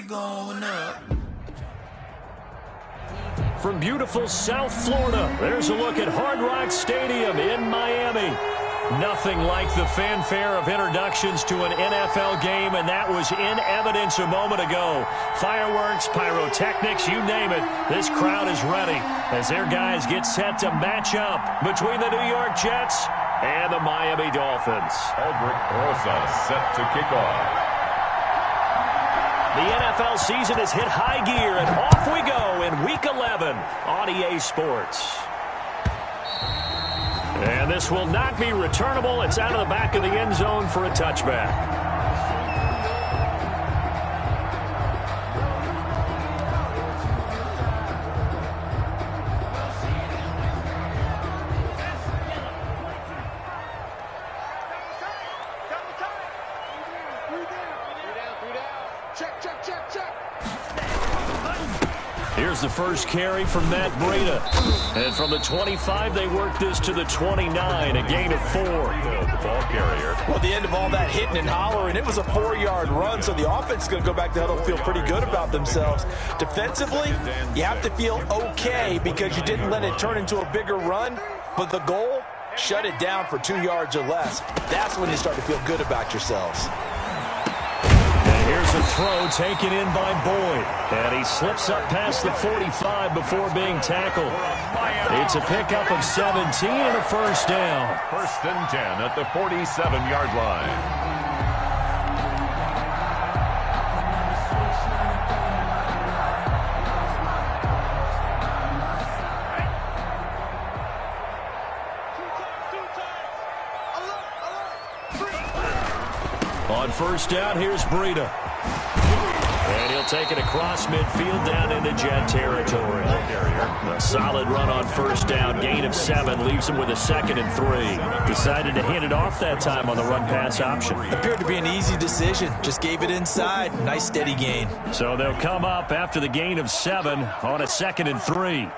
going up. From beautiful South Florida, there's a look at Hard Rock Stadium in Miami. Nothing like the fanfare of introductions to an NFL game, and that was in evidence a moment ago. Fireworks, pyrotechnics, you name it. This crowd is ready as their guys get set to match up between the New York Jets and the Miami Dolphins. Aldrich Rosas set to kick off. The NFL season has hit high gear, and off we go in Week 11 on EA Sports. And this will not be returnable. It's out of the back of the end zone for a touchback. Here's the first carry from Matt Breida. And from the 25, they work this to the 29, a gain of 4. The ball carrier. Well, at the end of all that hitting and hollering, it was a 4-yard run, so the offense is going to go back to huddle, feel pretty good about themselves. Defensively, you have to feel okay because you didn't let it turn into a bigger run, but the goal, shut it down for 2 yards or less. That's when you start to feel good about yourselves. Here's a throw taken in by Boyd. And he slips up past the 45 before being tackled. It's a pickup of 17 and a first down. 1st and 10 at the 47-yard line. On first down, here's Breida. And he'll take it across midfield down into Jet territory. A solid run on first down. Gain of 7 leaves him with a 2nd and 3. Decided to hand it off that time on the run-pass option. Appeared to be an easy decision. Just gave it inside. Nice steady gain. So they'll come up after the gain of 7 on a 2nd and 3.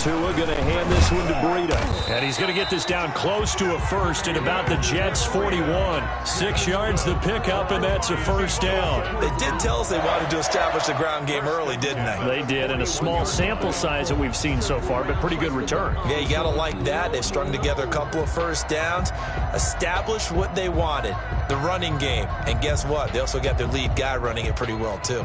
Tua going to hand this one to Breida. And he's going to get this down close to a first at about the Jets' 41. 6 yards the pickup, and that's a first down. They did tell us they wanted to establish the ground game early, didn't they? They did, in a small sample size that we've seen so far, but pretty good return. Yeah, you got to like that. They've strung together a couple of first downs, established what they wanted, the running game. And guess what? They also got their lead guy running it pretty well, too.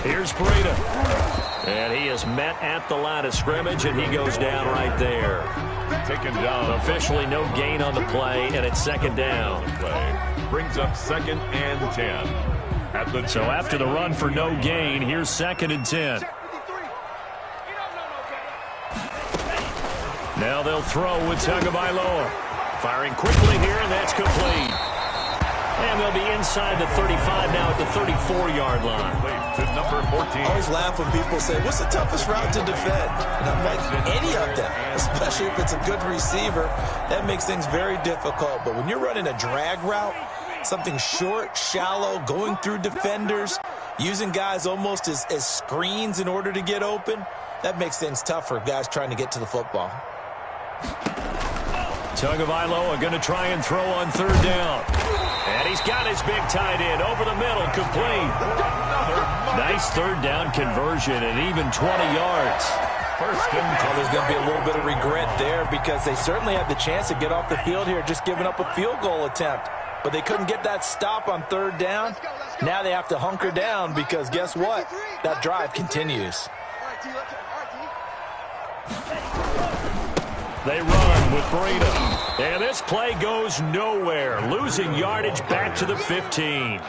Here's Breida. And he is met at the line of scrimmage, and he goes down right there. Taken down. Officially no gain on the play, and it's 2nd down. Play brings up 2nd and 10. So after the run for no gain, here's 2nd and 10. Now they'll throw with Tagovailoa. Firing quickly here, and that's complete. And they'll be inside the 35 now at the 34-yard line. To number 14. I always laugh when people say, what's the toughest route to defend? And I'm like, any of them, especially if it's a good receiver. That makes things very difficult. But when you're running a drag route, something short, shallow, going through defenders, using guys almost as screens in order to get open, that makes things tough for guys trying to get to the football. Tagovailoa going to try and throw on 3rd down. And he's got his big tight end over the middle, complete. Nice 3rd down conversion and even 20 yards. There's going to be a little bit of regret there because they certainly had the chance to get off the field here, just giving up a field goal attempt. But they couldn't get that stop on 3rd down. Now they have to hunker down because guess what? That drive continues. They run with Breida. And this play goes nowhere. Losing yardage back to the 15.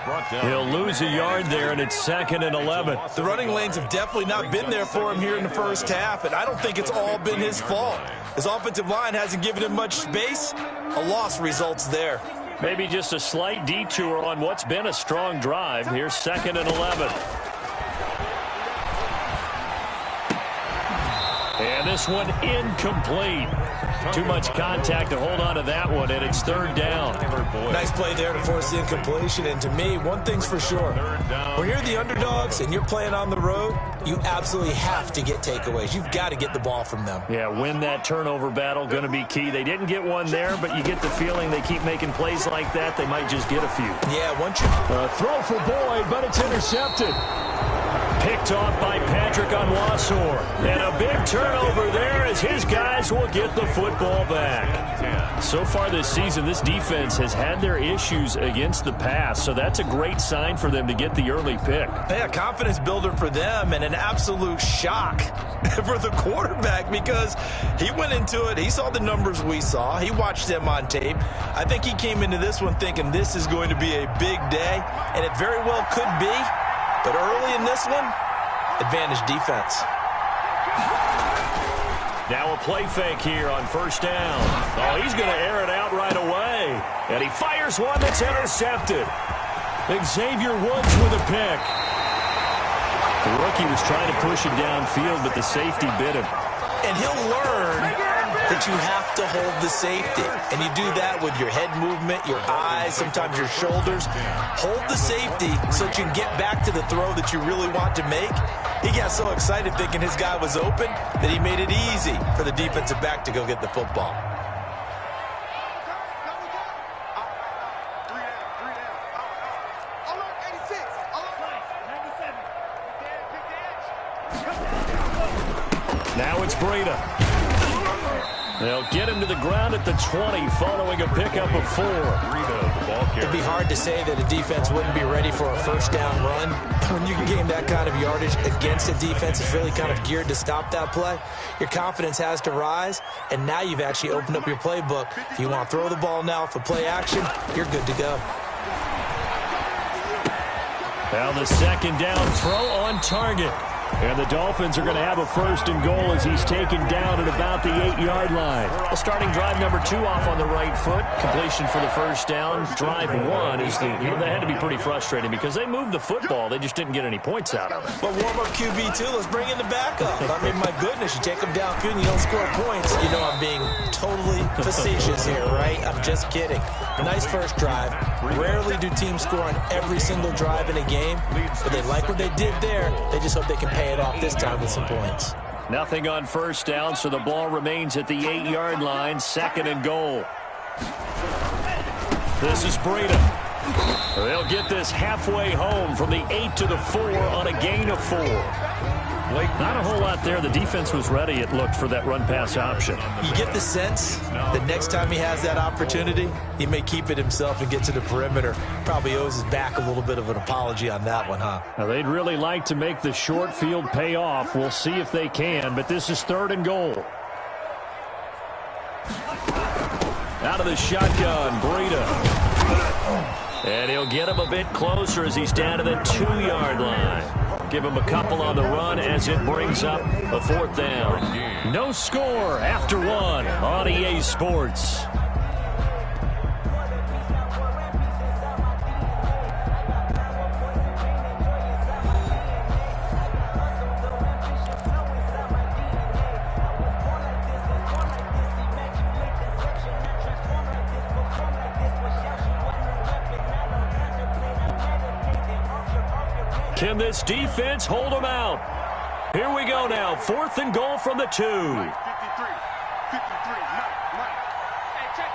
He'll lose a yard there, and it's 2nd and 11. The running lanes have definitely not been there for him here in the first half, and I don't think it's all been his fault. His offensive line hasn't given him much space. A loss results there. Maybe just a slight detour on what's been a strong drive. Here's 2nd and 11. And this one incomplete. Too much contact to hold on to that one, and it's third down. Nice play there to force the incompletion. And to me, one thing's for sure. When you're the underdogs and you're playing on the road, you absolutely have to get takeaways. You've got to get the ball from them. Yeah, win that turnover battle, going to be key. They didn't get one there, but you get the feeling they keep making plays like that, they might just get a few. Yeah, once you... Throw for Boyd, but it's intercepted. Picked off by Patrick Onwuasor. And a big turnover there as his guys will get the football back. So far this season, this defense has had their issues against the pass, so that's a great sign for them to get the early pick. Yeah, confidence builder for them and an absolute shock for the quarterback because he went into it. He saw the numbers we saw. He watched them on tape. I think he came into this one thinking this is going to be a big day, and it very well could be. But early in this one, advantage defense. Now a play fake here on first down. Oh, he's going to air it out right away. And he fires one that's intercepted. Xavier Woods with a pick. The rookie was trying to push it downfield, but the safety bit him. And he'll learn that you have to hold the safety. And you do that with your head movement, your eyes, sometimes your shoulders. Hold the safety so that you can get back to the throw that you really want to make. He got so excited thinking his guy was open that he made it easy for the defensive back to go get the football. Now it's Breida. They'll get him to the ground at the 20 following a pickup of 4. It'd be hard to say that a defense wouldn't be ready for a first down run. When you can gain that kind of yardage against a defense that's really kind of geared to stop that play, your confidence has to rise, and now you've actually opened up your playbook. If you want to throw the ball now for play action, you're good to go. Now the second down throw on target. And the Dolphins are going to have a first and goal as he's taken down at about the 8-yard line. Well, starting drive number 2 off on the right foot. Completion for the first down. Drive 1 is they had to be pretty frustrating because they moved the football. They just didn't get any points out of it. But warm-up QB2, let's bring in the backup. I mean, my goodness, you take them downfield and you don't score points. You know I'm being totally facetious here, right? I'm just kidding. Nice first drive. Rarely do teams score on every single drive in a game, but they like what they did there. They just hope they can pay it off this time with some points. Nothing on first down, so the ball remains at the 8-yard line, second and goal. This is Breida. They'll get this halfway home from the 8 to the 4 on a gain of 4. Not a whole lot there. The defense was ready, it looked, for that run-pass option. You get the sense that next time he has that opportunity, he may keep it himself and get to the perimeter. Probably owes his back a little bit of an apology on that one, huh? Now, they'd really like to make the short field pay off. We'll see if they can, but this is third and goal. Out of the shotgun, Breida. And he'll get him a bit closer as he's down to the 2-yard line. Give him a couple on the run as it brings up a fourth down. No score after 1 on EA Sports. Can this defense hold them out? Here we go now. Fourth and goal from the 2. 53. Hey, check.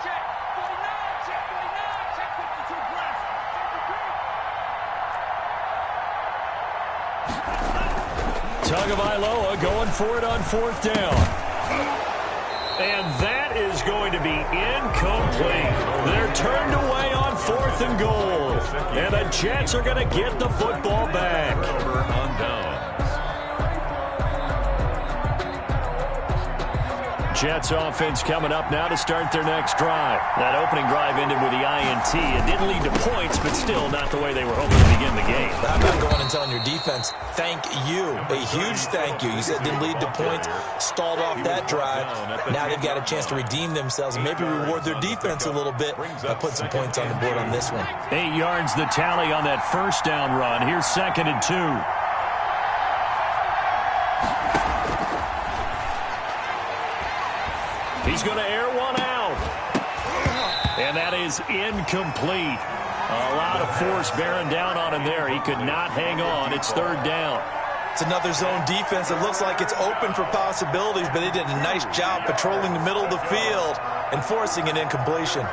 49, check 49, check 52 grass. Tagovailoa going for it on fourth down. And that is going to be incomplete. They're turned away on fourth and goal. And the Jets are going to get the football back. On downs. Jets offense coming up now to start their next drive. That opening drive ended with the INT. It didn't lead to points, but still not the way they were hoping to begin the game. How about going and telling your defense, thank you, a huge thank you. You said it didn't lead to points, stalled off that drive. Now they've got a chance to redeem themselves and maybe reward their defense a little bit by putting some points on the board on this one. 8 yards the tally on that first down run. Here's second and 2. He's going to air one out. And that is incomplete. A lot of force bearing down on him there. He could not hang on. It's third down. It's another zone defense. It looks like it's open for possibilities, but they did a nice job patrolling the middle of the field and forcing an incompletion.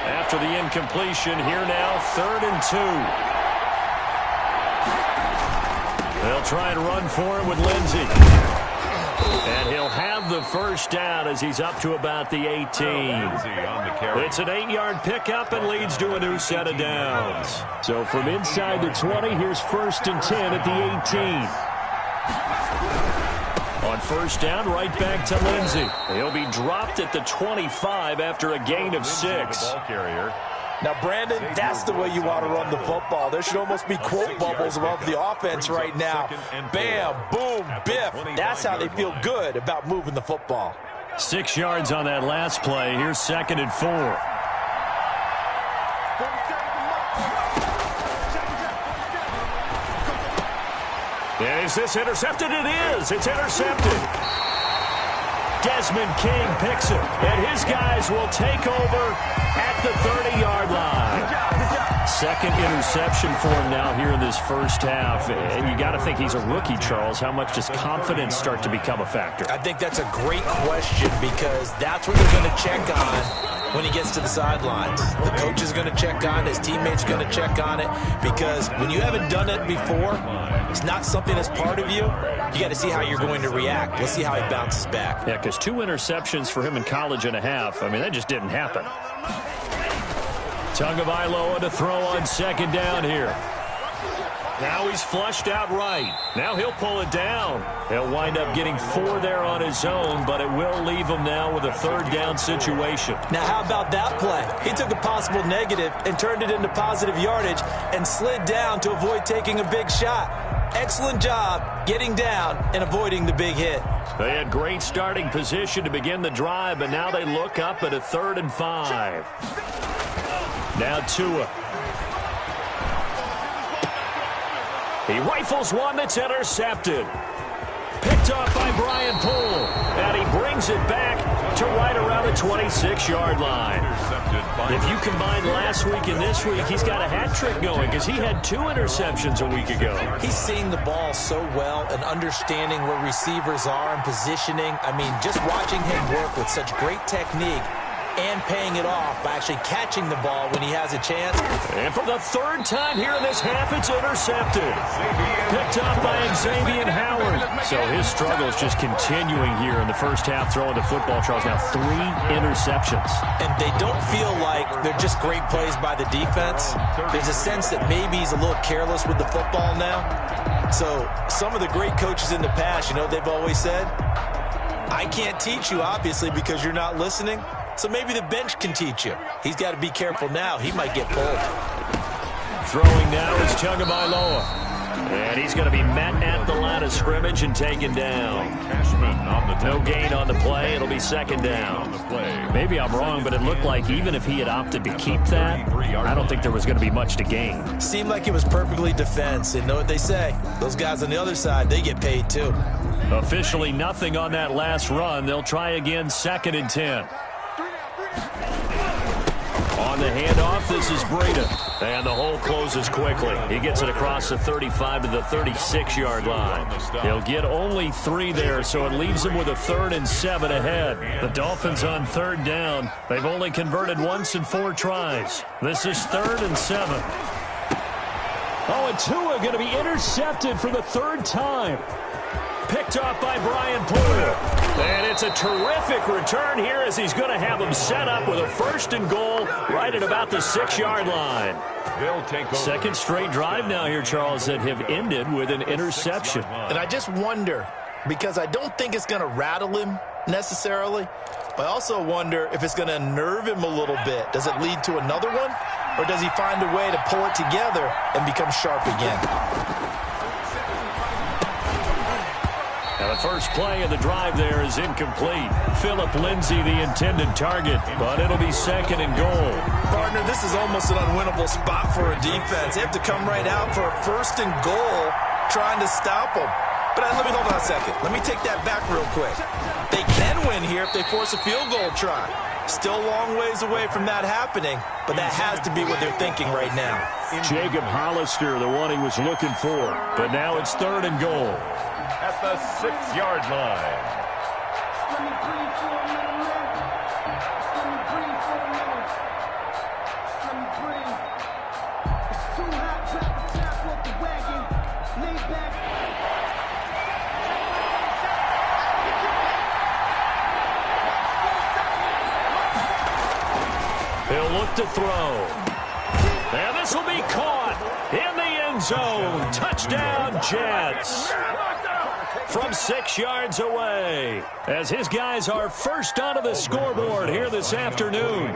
After the incompletion, here now, 3rd and 2. They'll try and run for it with Lindsey. And he'll have the first down as he's up to about the 18. It's an 8-yard pickup and leads to a new set of downs. So from inside the 20, here's 1st and 10 at the 18. On first down, right back to Lindsey. He'll be dropped at the 25 after a gain of 6. Now, Brandon, that's the way you want to run the football. There should almost be quote bubbles above the offense right now. Bam, boom, biff. That's how they feel good about moving the football. 6 yards on that last play. Here's 2nd and 4. And is this intercepted? It is. It's intercepted. Desmond King picks it, and his guys will take over at the 30-yard line. Second interception for him now here in this first half. And you got to think he's a rookie, Charles. How much does confidence start to become a factor? I think that's a great question because that's what they're going to check on when he gets to the sidelines. The coach is going to check on it. His teammates are going to check on it because when you haven't done it before, it's not something that's part of you. You got to see how you're going to react. Let's see how he bounces back. Yeah, because 2 interceptions for him in college and a half. I mean, that just didn't happen. Tagovailoa to throw on 2nd down here. Now he's flushed out right. Now he'll pull it down. He'll wind up getting 4 there on his own, but it will leave him now with a 3rd down situation. Now how about that play? He took a possible negative and turned it into positive yardage and slid down to avoid taking a big shot. Excellent job getting down and avoiding the big hit. They had great starting position to begin the drive, but now they look up at a 3rd and 5. Now Tua. He rifles one that's intercepted. Picked off by Brian Poole. And he brings it back to right around the 26-yard line. If you combine last week and this week, he's got a hat trick going because he had 2 interceptions a week ago. He's seeing the ball so well and understanding where receivers are and positioning. I mean, just watching him work with such great technique and paying it off by actually catching the ball when he has a chance. And for the 3rd time here in this half, it's intercepted. Picked up by Xavier Howard. So his struggles just continuing here in the first half throwing the football. Charles, now 3 interceptions. And they don't feel like they're just great plays by the defense. There's a sense that maybe he's a little careless with the football now. So some of the great coaches in the past, you know, they've always said, I can't teach you, obviously, because you're not listening. So maybe the bench can teach you. He's got to be careful now. He might get pulled. Throwing now is Tagovailoa. And he's going to be met at the line of scrimmage and taken down. No gain on the play. It'll be 2nd down. Maybe I'm wrong, but it looked like even if he had opted to keep that, I don't think there was going to be much to gain. Seemed like it was perfectly defense. And know what they say? Those guys on the other side, they get paid too. Officially nothing on that last run. They'll try again, 2nd and 10. On the handoff, this is Breida. And the hole closes quickly. He gets it across the 35 to the 36-yard line. He'll get only 3 there, so it leaves him with a 3rd and 7 ahead. The Dolphins on 3rd down. They've only converted once in 4 tries. This is 3rd and 7. Oh, and Tua going to be intercepted for the 3rd time. Picked off by Brian Poole. And it's a terrific return here as he's going to have him set up with a 1st and goal right at about the 6-yard line. They'll take over. 2nd straight drive now here, Charles, that have ended with an interception. And I just wonder, because I don't think it's going to rattle him necessarily, but I also wonder if it's going to unnerve him a little bit. Does it lead to another one? Or does he find a way to pull it together and become sharp again? Now the first play of the drive there is incomplete. Philip Lindsay, the intended target, but it'll be 2nd and goal. Partner, this is almost an unwinnable spot for a defense. They have to come right out for a 1st and goal trying to stop them. But let me hold on a second. Let me take that back real quick. They can win here if they force a field goal try. Still a long ways away from that happening, but that has to be what they're thinking right now. Jacob Hollister, the one he was looking for. But now it's 3rd and goal. At the 6-yard line. He'll look to throw. And this will be caught in the end zone. Touchdown, Jets. From 6 yards away, as his guys are first onto the scoreboard here this afternoon.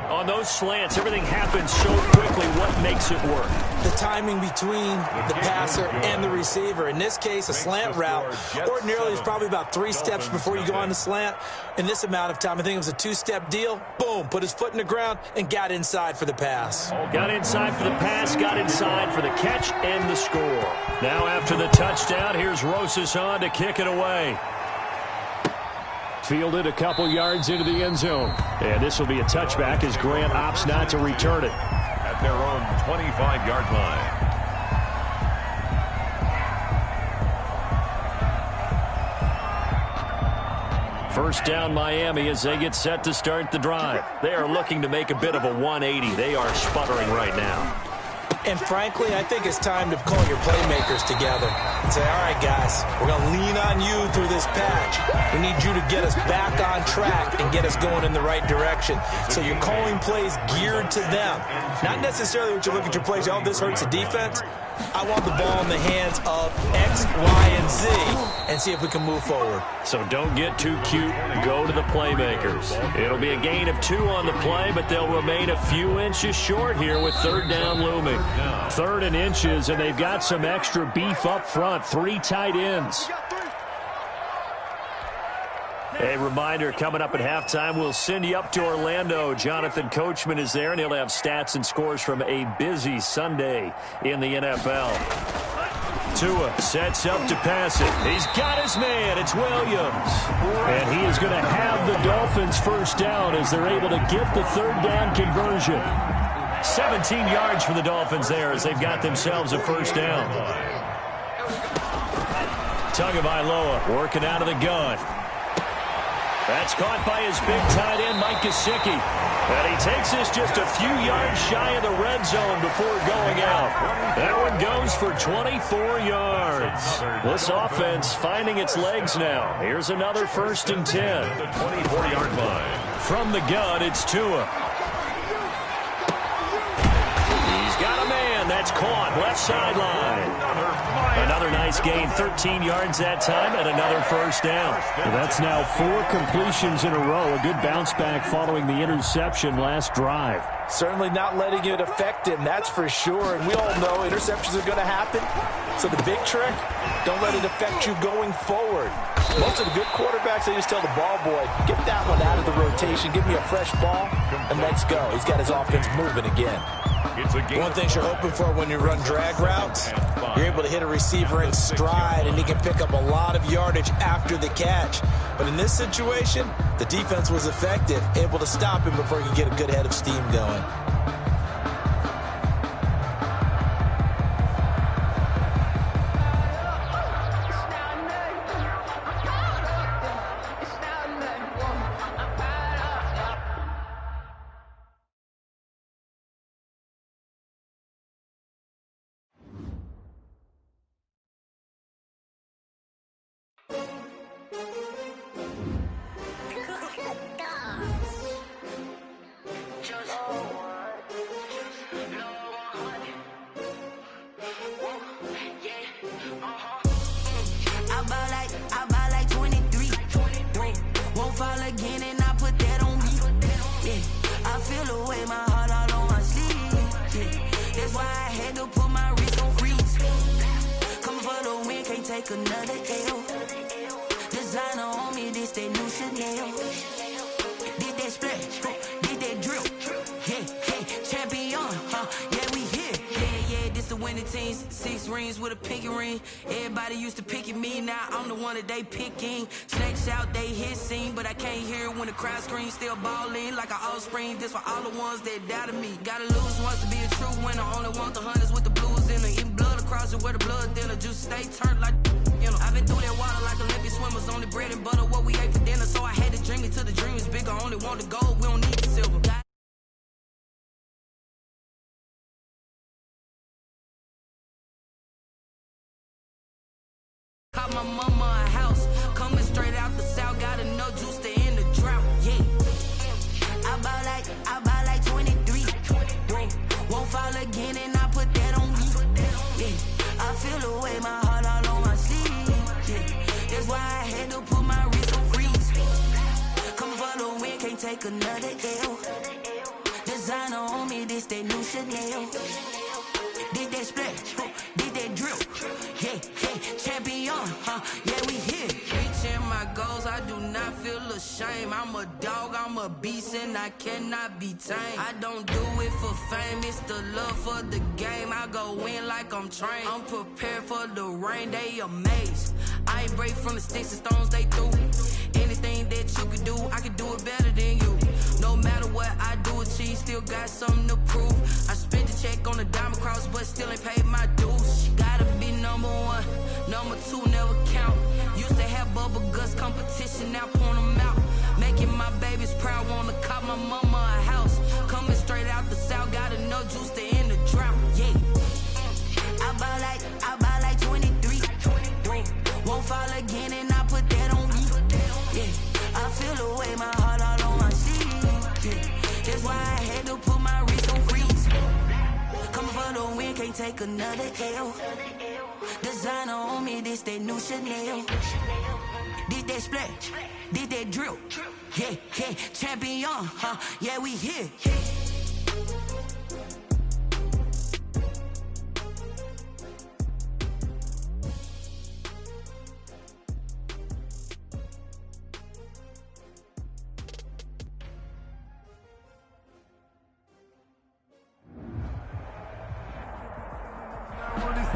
On those slants, everything happens so quickly. What makes it work? The timing between the passer and the receiver. In this case, a slant route ordinarily is probably about 3 steps before you go on the slant. In this amount of time, I think it was a 2-step deal. Boom, put his foot in the ground and got inside for the pass. Got inside for the pass, got inside for the catch and the score. Now after the touchdown, here's Rosas on to kick it away. Fielded a couple yards into the end zone. And this will be a touchback as Grant opts not to return it. At their own 25-yard line. First down Miami as they get set to start the drive. They are looking to make a bit of a 180. They are sputtering right now. And frankly, I think it's time to call your playmakers together and say, all right, guys, we're going to lean on you through this patch. We need you to get us back on track and get us going in the right direction. So you're calling plays geared to them. Not necessarily what you look at your plays, oh, this hurts the defense. I want the ball in the hands of X, Y, and Z and see if we can move forward. So don't get too cute. Go to the playmakers. It'll be a gain of 2 on the play, but they'll remain a few inches short here with 3rd down looming. 3rd and inches, and they've got some extra beef up front. 3 tight ends. A reminder, coming up at halftime, we'll send you up to Orlando. Jonathan Coachman is there, and he'll have stats and scores from a busy Sunday in the NFL. Tua sets up to pass it. He's got his man. It's Williams. And he is going to have the Dolphins first down as they're able to get the 3rd down conversion. 17 yards for the Dolphins there as they've got themselves a first down. Tagovailoa working out of the gun. That's caught by his big tight end, Mike Gesicki. And he takes this just a few yards shy of the red zone before going out. That one goes for 24 yards. This offense finding its legs now. Here's another 1st and 10. The 24-yard line. From the gun, it's Tua. He's got a man. That's caught. Left sideline. Another nice gain, 13 yards that time, and another first down. Well, that's now 4 completions in a row. A good bounce back following the interception last drive. Certainly not letting it affect him, that's for sure. And we all know interceptions are going to happen. So the big trick, don't let it affect you going forward. Most of the good quarterbacks, they just tell the ball boy, get that one out of the rotation, give me a fresh ball, and let's go. He's got his offense moving again. One thing you're hoping for when you run drag routes, you're able to hit a receiver in stride, and he can pick up a lot of yardage after the catch. But in this situation, the defense was effective, able to stop him before he could get a good head of steam going. many teams, 6 rings with a pinky ring. Everybody used to picking me, now I'm the one that they picking. Snakes out, they hit scene, but I can't hear it when the crowd screams. Still balling like an offspring. This for all the ones that doubted me. Gotta lose once to be a true winner. Only want the hunters with the blues in them. Eating blood across it where the blood thinner. Juice stay turned like, you know. I've been through that water like Olympic swimmers. Only bread and butter, what we ate for dinner. So I had to dream it till the dream is bigger. Only want the gold, we don't need the silver. Caught my mama a house, coming straight out the south, got enough juice to end the drought, yeah. I buy like 23, won't fall again and I put that on me, yeah. I feel the way, my heart all on my sleeve, yeah. That's why I had to put my wrist on freeze. Coming for the win, can't take another L. Designer on me, this that new Chanel. Did that splash, did that drill, yeah, champion, yeah, we here. Reaching my goals, I do not feel ashamed. I'm a dog, I'm a beast, and I cannot be tamed. I don't do it for fame, it's the love for the game. I go in like I'm trained. I'm prepared for the rain, they amazed. I ain't break from the sticks and stones they threw. Anything that you can do, I can do it better than you. No matter what I do, achieve, still got something to prove. I spent the check on the diamond cross, but still ain't paid my dues. Gotta be number 1, number 2 never count. Used to have bubble guts competition, now point them out. Making my babies proud, wanna cop my mama a house. Coming straight out the south, got enough juice to end the drought, yeah. I buy like 23, won't fall again and I put that on me, yeah. I feel the way, my heart all on my sleeve, yeah. That's why I had to put my wrist on freeze. Coming for the win, can't take another L. Designer on me, this that new Chanel. Did that splash, did that drill, yeah, champion, yeah, we here.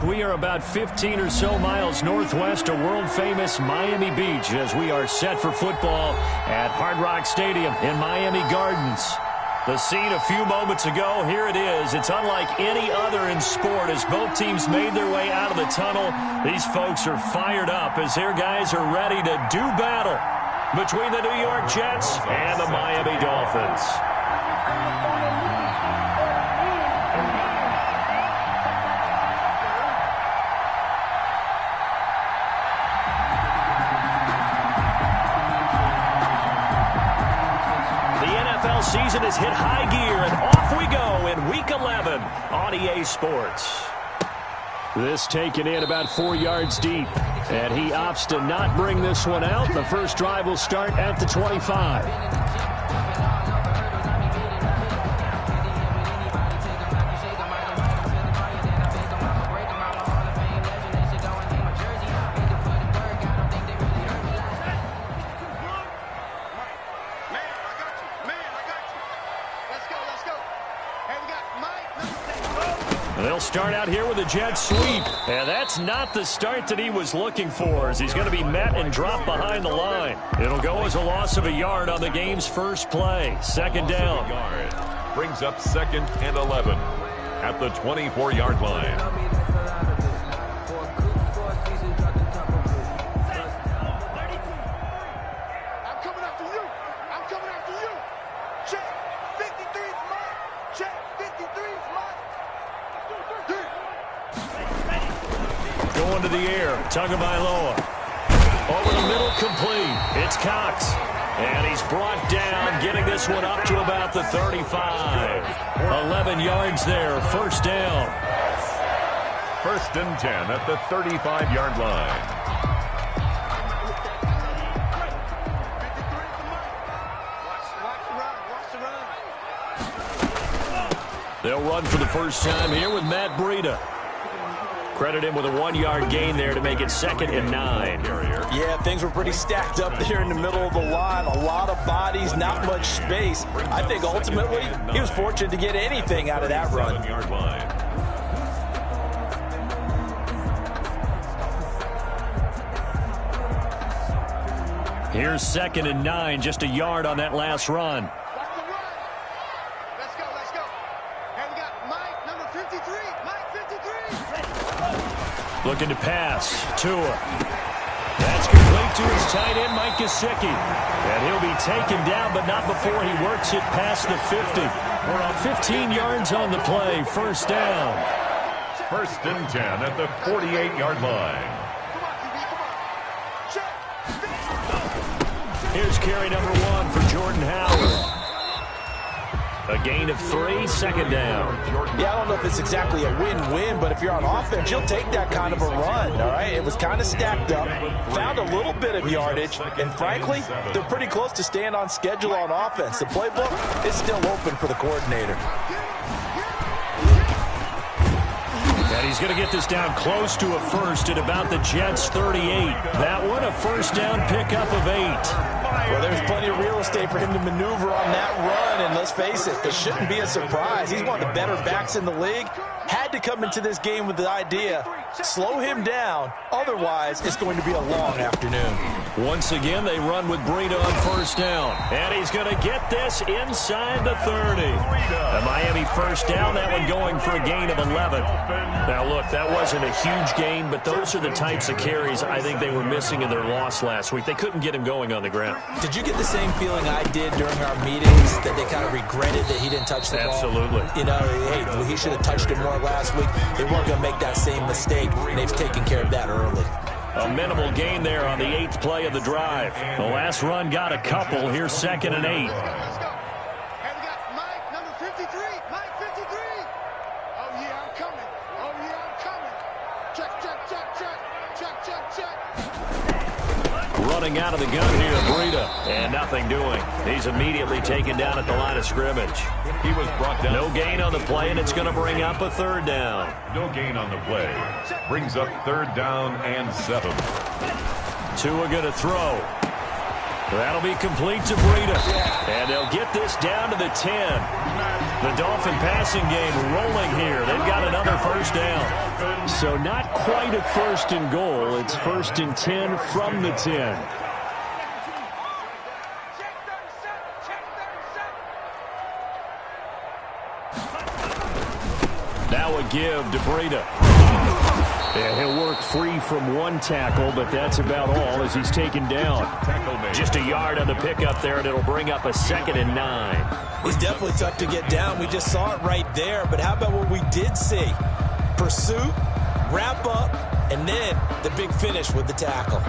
We are about 15 or so miles northwest of world-famous Miami Beach as we are set for football at Hard Rock Stadium in Miami Gardens. The scene a few moments ago, here it is. It's unlike any other in sport as both teams made their way out of the tunnel. These folks are fired up as their guys are ready to do battle between the New York Jets and the Miami Dolphins. Season has hit high gear, and off we go in Week 11 on EA Sports. This taken in about 4 yards deep, and he opts to not bring this one out. The first drive will start at the 25. They'll start out here with a jet sweep. And that's not the start that he was looking for, as he's going to be met and dropped behind the line. It'll go as a loss of a yard on the game's first play. Second down. Brings up 2nd and 11 at the 24-yard line. Going to the air, Tagovailoa. Over the middle, complete. It's Cox. And he's brought down, getting this one up to about the 35. 11 yards there, first down. 1st and 10 at the 35-yard line. They'll run for the first time here with Matt Breida. Credit him with a 1-yard gain there to make it 2nd and 9. Yeah, things were pretty stacked up there in the middle of the line. A lot of bodies, not much space. I think ultimately he was fortunate to get anything out of that run. Here's 2nd and 9, just a yard on that last run. Watch the run. Let's go, let's go. And we got Mike, number 53. Mike, 53. Looking to pass. Tua. That's complete to his tight end, Mike Gesicki. And he'll be taken down, but not before he works it past the 50. We're on 15 yards on the play. First down. 1st and 10 at the 48-yard line. Come on, QB, come on. Check. Here's carry number 1 for Jordan Howard. A gain of 3, 2nd down. Yeah, I don't know if it's exactly a win-win, but if you're on offense, you'll take that kind of a run, all right? It was kind of stacked up, found a little bit of yardage, and frankly, they're pretty close to staying on schedule on offense. The playbook is still open for the coordinator. And he's going to get this down close to a first at about the Jets' 38. That one, a first down pickup of 8. Well, there's plenty of real estate for him to maneuver on that run, and let's face it, it shouldn't be a surprise. He's one of the better backs in the league. Had to come into this game with the idea, slow him down, otherwise it's going to be a long afternoon. Once again, they run with Breida on first down, and he's going to get this inside the 30. The Miami first down, that one going for a gain of 11. Now, look, that wasn't a huge gain, but those are the types of carries I think they were missing in their loss last week. They couldn't get him going on the ground. Did you get the same feeling I did during our meetings, that they kind of regretted that he didn't touch the ball? Absolutely. You know, hey, he should have touched it more last week. They weren't going to make that same mistake, and they've taken care of that early. A minimal gain there on the 8th play of the drive. The last run got a couple. Here's 2nd and 8. Let's go. And we got Mike, number 53. Mike, 53. Oh, yeah, I'm coming. Oh, yeah, I'm coming. Check, check, check, check. Check, check, check. Running out of the gun here, Breida, and nothing doing. He's immediately taken down at the line of scrimmage. He was brought down. No gain on the play, and it's going to bring up a 3rd down. No gain on the play. Brings up 3rd down and 7. Tua going to throw. That'll be complete to Breida. And they'll get this down to the 10. The Dolphin passing game rolling here. They've got another first down. So not quite a 1st and goal. It's 1st and 10 from the 10. Check 37. Check 37. Now a give to Breida. And he'll work free from one tackle, but that's about all as he's taken down. Just a yard on the pickup there, and it'll bring up a 2nd and 9. He's definitely tough to get down. We just saw it right there, but how about what we did see? Pursuit, wrap up, and then the big finish with the tackle.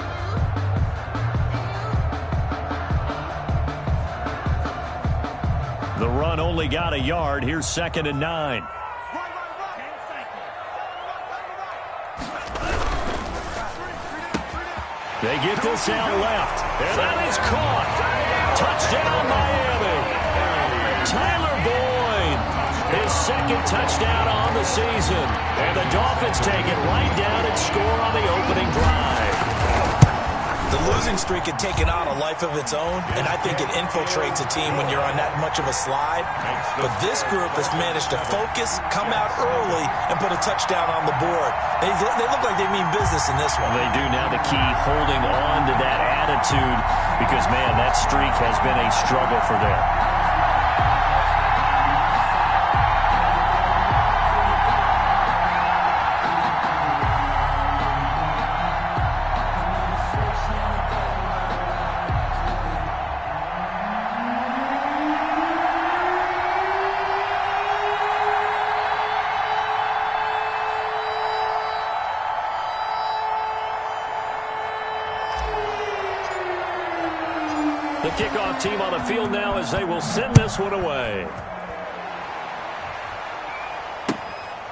The run only got a yard. Here's 2nd and 9. They get this out left, and that is caught. Touchdown, Miami. Tyler Boyd, his 2nd touchdown on the season. And the Dolphins take it right down and score on the opening drive. The losing streak had taken on a life of its own, and I think it infiltrates a team when you're on that much of a slide. But this group has managed to focus, come out early, and put a touchdown on the board. They look like they mean business in this one. They do. Now the key, holding on to that attitude, because, man, that streak has been a struggle for them. The kickoff team on the field now as they will send this one away.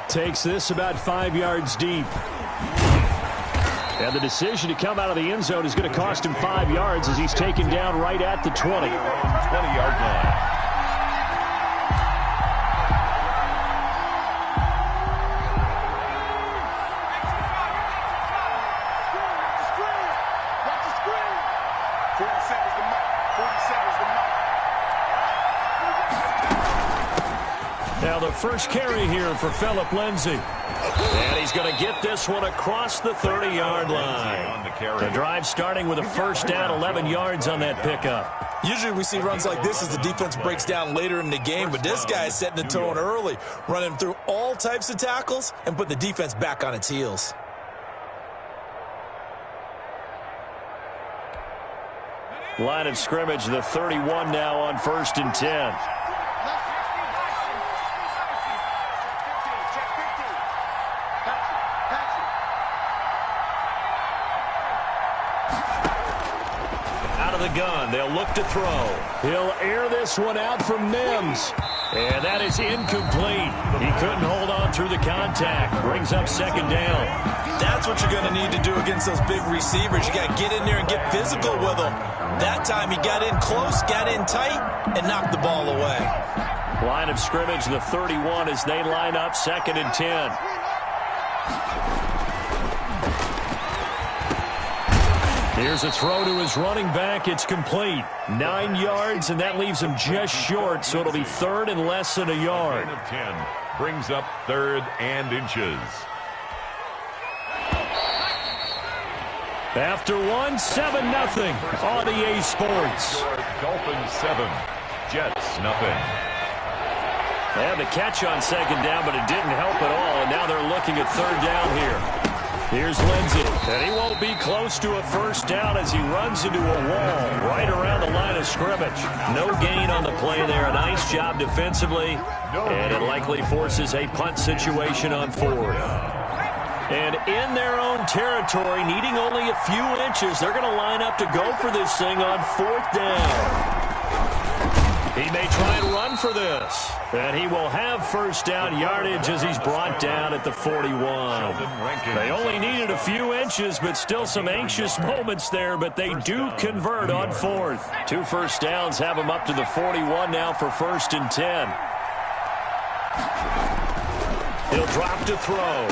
Takes this about 5 yards deep. And the decision to come out of the end zone is going to cost him 5 yards as he's taken down right at the 20. 20-yard line. Now the first carry here for Phillip Lindsay. And he's going to get this one across the 30-yard line. The drive starting with a first down, 11 yards on that pickup. Usually we see runs like this as the defense breaks down later in the game, but this guy is setting the tone early, running through all types of tackles and putting the defense back on its heels. Line of scrimmage, the 31 now on 1st and 10. The gun. They'll look to throw. He'll air this one out from Mims. And that is incomplete. He couldn't hold on through the contact. Brings up 2nd down. That's what you're going to need to do against those big receivers. You got to get in there and get physical with them. That time he got in close, got in tight, and knocked the ball away. Line of scrimmage, the 31 as they line up 2nd and 10. Here's a throw to his running back. It's complete. 9 yards, and that leaves him just short, so it'll be 3rd and less than a yard. 10 brings up 3rd and inches. After 1, 7-0 on EA Sports. Dolphins 7, Jets nothing. They had the catch on 2nd down, but it didn't help at all, and now they're looking at 3rd down here. Here's Lindsay, and he won't be close to a first down as he runs into a wall right around the line of scrimmage. No gain on the play there. A nice job defensively, and it likely forces a punt situation on 4th. And in their own territory, needing only a few inches, they're going to line up to go for this thing on 4th down. He may try and run for this. And he will have first down yardage as he's brought down at the 41. They only needed a few inches, but still some anxious moments there, but they do convert on 4th. 2 first downs have him up to the 41 now for 1st and 10. He'll drop to throw.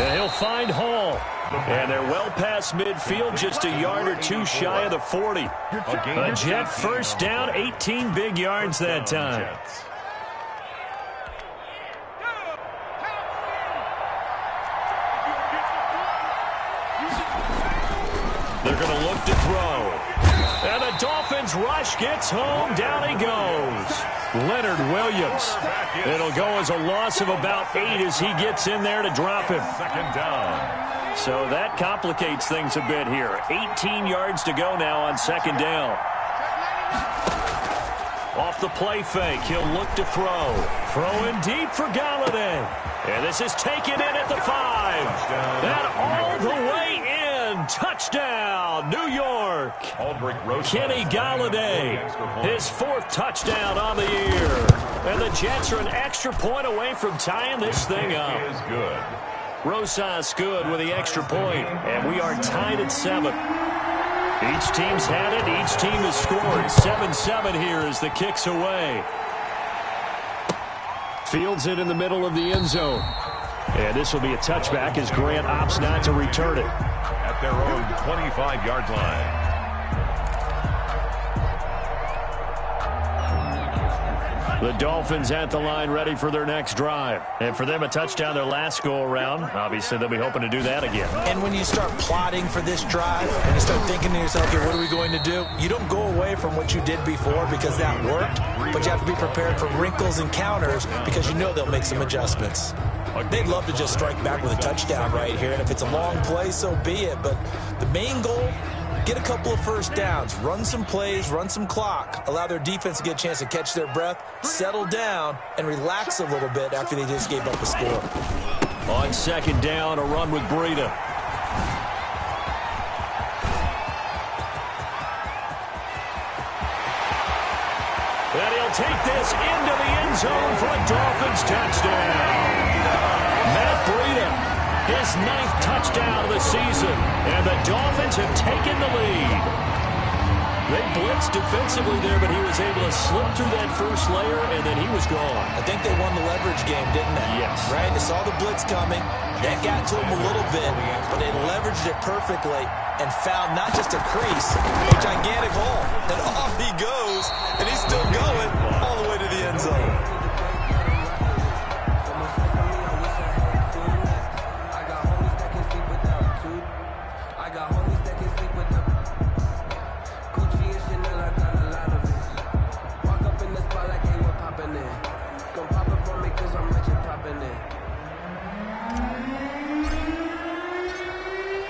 And he'll find Hall. And they're well past midfield, just a yard or 2 shy of the 40. A Jet first down, 18 big yards that time. They're going to look to throw. And the Dolphins rush gets home. Down he goes. Leonard Williams. It'll go as a loss of about 8 as he gets in there to drop him. 2nd down. So that complicates things a bit here. 18 yards to go now on 2nd down. Off the play fake, he'll look to throw. Throwing deep for Galladay. And this is taken in at the 5. And all the way in. Touchdown, New York. Kenny Galladay, his 4th touchdown on the year. And the Jets are an extra point away from tying this thing up. Is good. Rosas good with the extra point, and we are tied at 7. Each team's had it. Each team has scored. 7-7 here as the kick's away. Fields it in the middle of the end zone. And this will be a touchback as Grant opts not to return it. At their own 25-yard line. The Dolphins at the line ready for their next drive. And for them, a touchdown their last go-around. Obviously, they'll be hoping to do that again. And when you start plotting for this drive and you start thinking to yourself, okay, what are we going to do? You don't go away from what you did before because that worked, but you have to be prepared for wrinkles and counters because you know they'll make some adjustments. They'd love to just strike back with a touchdown right here, and if it's a long play, so be it. But the main goal, get a couple of first downs, run some plays, run some clock, allow their defense to get a chance to catch their breath, settle down, and relax a little bit after they just gave up a score. On 2nd down, a run with Breida. And he'll take this into the end zone for a Dolphins touchdown. Matt Breida, his 9th touchdown of the season, and the Dolphins have taken the lead. They blitzed defensively there, but he was able to slip through that first layer, and then he was gone. I think they won the leverage game, didn't they? Yes. Right? They saw the blitz coming. That got to him a little bit, but they leveraged it perfectly and found not just a crease, a gigantic hole. And off he goes, and he's still going all the way to the end zone.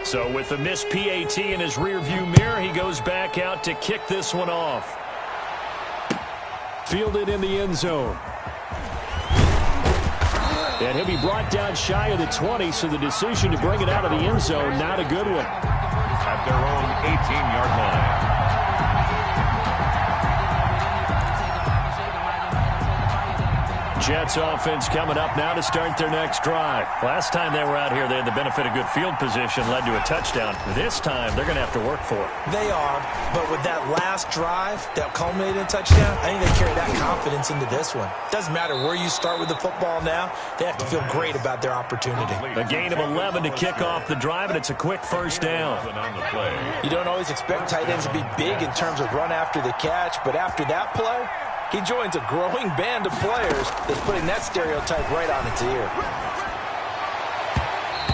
So with the missed PAT in his rearview mirror, he goes back out to kick this one off. Fielded in the end zone. And he'll be brought down shy of the 20, so the decision to bring it out of the end zone, not a good one. At their own 18-yard line. Jets offense coming up now to start their next drive. Last time they were out here, they had the benefit of good field position, led to a touchdown. This time, they're going to have to work for it. They are, but with that last drive that culminated in a touchdown, I think they carry that confidence into this one. Doesn't matter where you start with the football now, they have to feel great about their opportunity. A gain of 11 to kick off the drive, and it's a quick first down. You don't always expect tight ends to be big in terms of run after the catch, but after that play, he joins a growing band of players that's putting that stereotype right on its ear.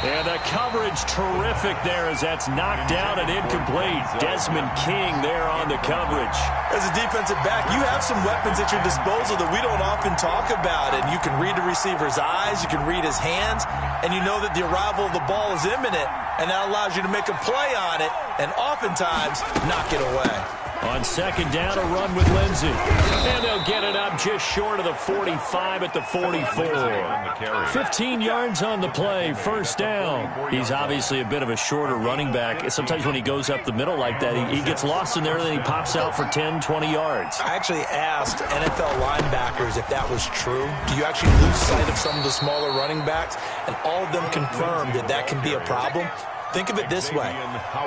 And the coverage terrific there as that's knocked down and incomplete. Desmond King there on the coverage. As a defensive back, you have some weapons at your disposal that we don't often talk about. And you can read the receiver's eyes, you can read his hands, and you know that the arrival of the ball is imminent, and that allows you to make a play on it and oftentimes knock it away. On second down, a run with Lindsey. And they'll get it up just short of the 45 at the 44. 15 yards on the play, first down. He's obviously a bit of a shorter running back. Sometimes when he goes up the middle like that, he gets lost in there, and then he pops out for 10, 20 yards. I actually asked NFL linebackers if that was true. Do you actually lose sight of some of the smaller running backs? And all of them confirmed that that can be a problem. Think of it this way.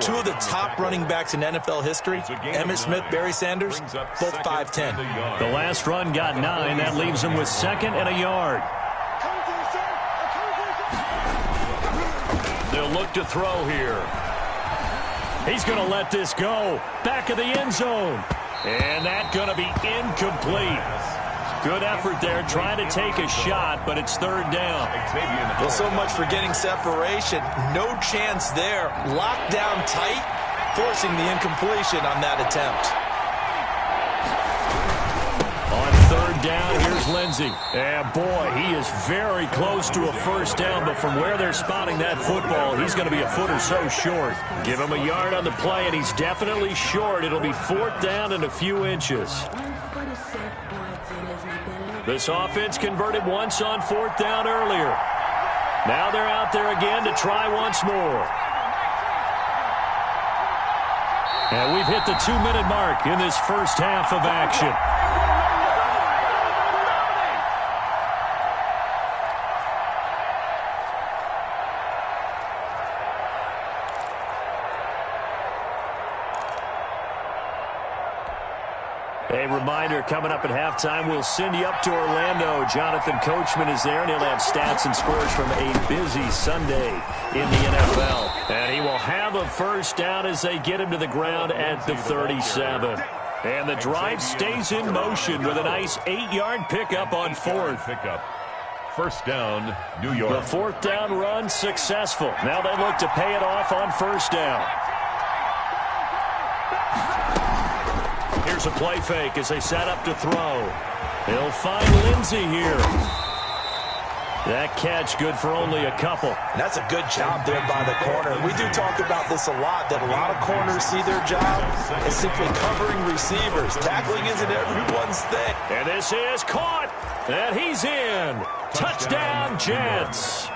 Two of the top running backs in NFL history, Emmitt Smith, Barry Sanders, both 5'10". The last run got 9. That leaves him with second and a yard. They'll look to throw here. He's going to let this go. Back of the end zone. And that's going to be incomplete. Good effort there, trying to take a shot, but it's third down. Well, so much for getting separation. No chance there. Locked down tight, forcing the incompletion on that attempt. On third down, here's Lindsey. And boy, he is very close to a first down, but from where they're spotting that football, he's going to be a foot or so short. Give him a yard on the play, and he's definitely short. It'll be fourth down and a few inches. This offense converted once on fourth down earlier. Now they're out there again to try once more. And we've hit the 2-minute mark in this first half of action. A reminder, coming up at halftime, we'll send you up to Orlando. Jonathan Coachman is there, and he'll have stats and scores from a busy Sunday in the NFL. And he will have a first down as they get him to the ground at the 37. And the drive stays in motion with a nice 8-yard pickup on fourth. First down, New York. The fourth down run successful. Now they look to pay it off on first down. Here's a play fake as they set up to throw. He'll find Lindsey here. That catch good for only a couple. And that's a good job there by the corner. We do talk about this a lot, that a lot of corners see their job as simply covering receivers. Tackling isn't everyone's thing. And this is caught. And he's in. Touchdown, Jets.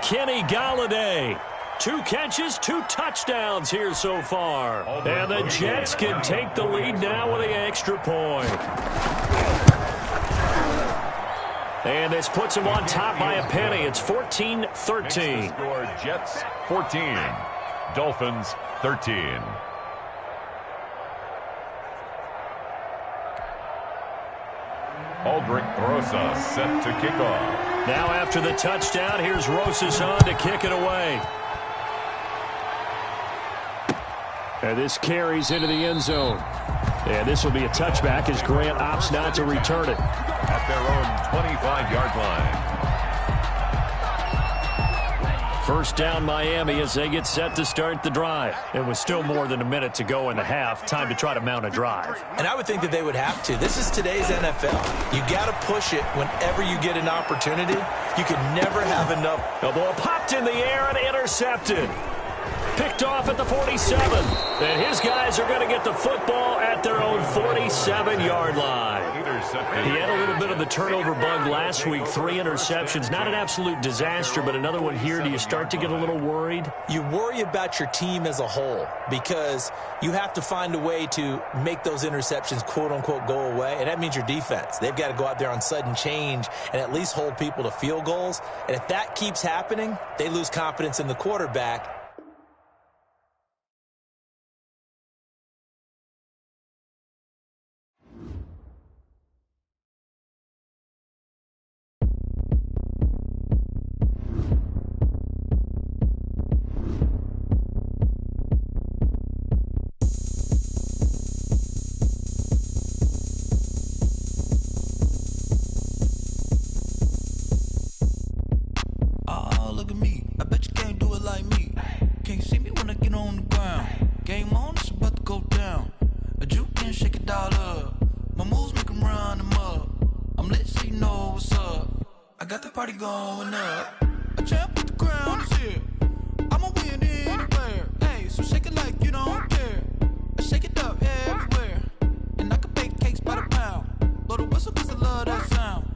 Kenny Golladay. 2 catches, 2 touchdowns here so far. And the Jets can take the lead now with an extra point. And this puts them on top by a penny. It's 14-13. Score Jets 14, Dolphins 13. Aldrich Rosas set to kick off. Now after the touchdown, here's Rosas on to kick it away. And this carries into the end zone. And this will be a touchback as Grant opts not to return it. At their own 25-yard line. First down Miami as they get set to start the drive. And with still more than a minute to go in the half, time to try to mount a drive. And I would think that they would have to. This is today's NFL. You got to push it whenever you get an opportunity. You can never have enough. The ball popped in the air and intercepted. Picked off at the 47. And his guys are going to get the football at their own 47-yard line. He had a little bit of the turnover bug last week, 3 interceptions. Not an absolute disaster, but another one here. Do you start to get a little worried? You worry about your team as a whole because you have to find a way to make those interceptions, quote-unquote, go away, and that means your defense. They've got to go out there on sudden change and at least hold people to field goals. And if that keeps happening, they lose confidence in the quarterback. Look at me, I bet you can't do it like me. Can't see me when I get on the ground. Game on, it's about to go down. A juke can shake it all up. My moves make them run them up. I'm lit so you know what's up. I got the party going up. A champ with the crown is here. I'ma win anywhere. Hey, so shake it like you don't care. I shake it up everywhere. And I can bake cakes by the pound. Blow the whistle cause I love that sound.